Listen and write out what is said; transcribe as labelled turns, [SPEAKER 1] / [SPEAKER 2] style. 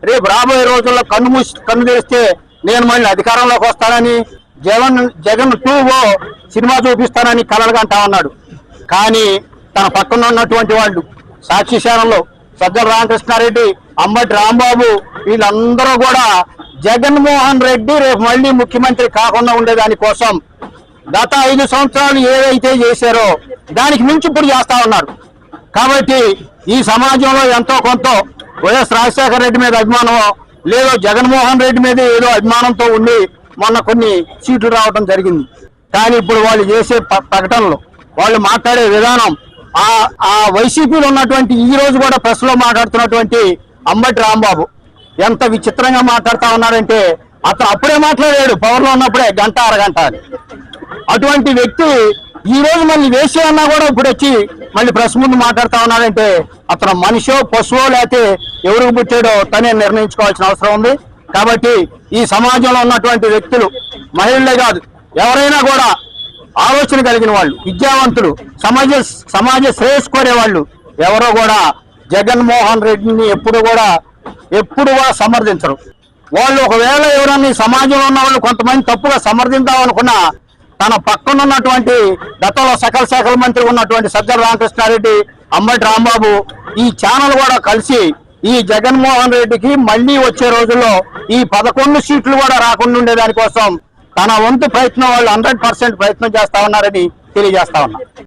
[SPEAKER 1] రేపు రాబోయే రోజుల్లో కన్ను తెరిస్తే నేను మళ్ళీ అధికారంలోకి వస్తానని జగన్ 2 సినిమా చూపిస్తానని కలలుగా అంటా ఉన్నాడు. కానీ తన పక్కన ఉన్నటువంటి వాళ్ళు సాక్షి ఛానల్లో సజ్జల రామకృష్ణారెడ్డి, అంబటి రాంబాబు వీళ్ళందరూ కూడా జగన్మోహన్ రెడ్డి రేపు మళ్ళీ ముఖ్యమంత్రి కాకుండా ఉండేదాని కోసం గత 5 సంవత్సరాలు ఏదైతే చేశారో దానికి మించి ఇప్పుడు చేస్తా ఉన్నారు. కాబట్టి ఈ సమాజంలో ఎంతో కొంత వైఎస్ రాజశేఖర రెడ్డి మీద అభిమానమో లేదో జగన్మోహన్ రెడ్డి మీద ఏదో అభిమానంతో ఉండి మొన్న కొన్ని సీట్లు రావడం జరిగింది. కానీ ఇప్పుడు వాళ్ళు చేసే ప్రకటనలు, వాళ్ళు మాట్లాడే విధానం, ఆ వైసీపీలో ఉన్నటువంటి ఈ రోజు కూడా ప్రెస్ లో మాట్లాడుతున్నటువంటి అంబటి రాంబాబు ఎంత విచిత్రంగా మాట్లాడుతా ఉన్నారంటే, అతను అప్పుడే మాట్లాడాడు పవర్ లో ఉన్నప్పుడే గంట అరగంట అని. అటువంటి వ్యక్తి ఈ రోజు మళ్ళీ వేసే అన్నా కూడా ఇప్పుడు వచ్చి మళ్ళీ ప్రెస్ ముందు మాట్లాడుతా ఉన్నాడంటే అతను మనిషో పశువో లేకపోతే ఎవరికి పుట్టాడో తనే నిర్ణయించుకోవాల్సిన అవసరం ఉంది. కాబట్టి ఈ సమాజంలో ఉన్నటువంటి వ్యక్తులు, మహిళలే కాదు ఎవరైనా కూడా ఆలోచన కలిగిన వాళ్ళు, విద్యావంతులు, సమాజ శ్రేయస్సు కోరే వాళ్ళు ఎవరో కూడా జగన్మోహన్ రెడ్డిని ఎప్పుడు కూడా సమర్థించరు. వాళ్ళు ఒకవేళ ఎవరన్నా ఈ సమాజంలో ఉన్న వాళ్ళు కొంతమంది తప్పుగా సమర్థిద్దామనుకున్నా తన పక్కన ఉన్నటువంటి గతంలో సకల శాఖల మంత్రి ఉన్నటువంటి సజ్జల రామకృష్ణారెడ్డి, అంబటి రాంబాబు ఈ ఛానల్ కూడా కలిసి ఈ జగన్మోహన్ రెడ్డికి మళ్ళీ వచ్చే రోజుల్లో ఈ 11 సీట్లు కూడా రాకుండా ఉండేదానికోసం తన వంతు ప్రయత్నం వాళ్ళు 100% ప్రయత్నం చేస్తా ఉన్నారని తెలియజేస్తా ఉన్నా.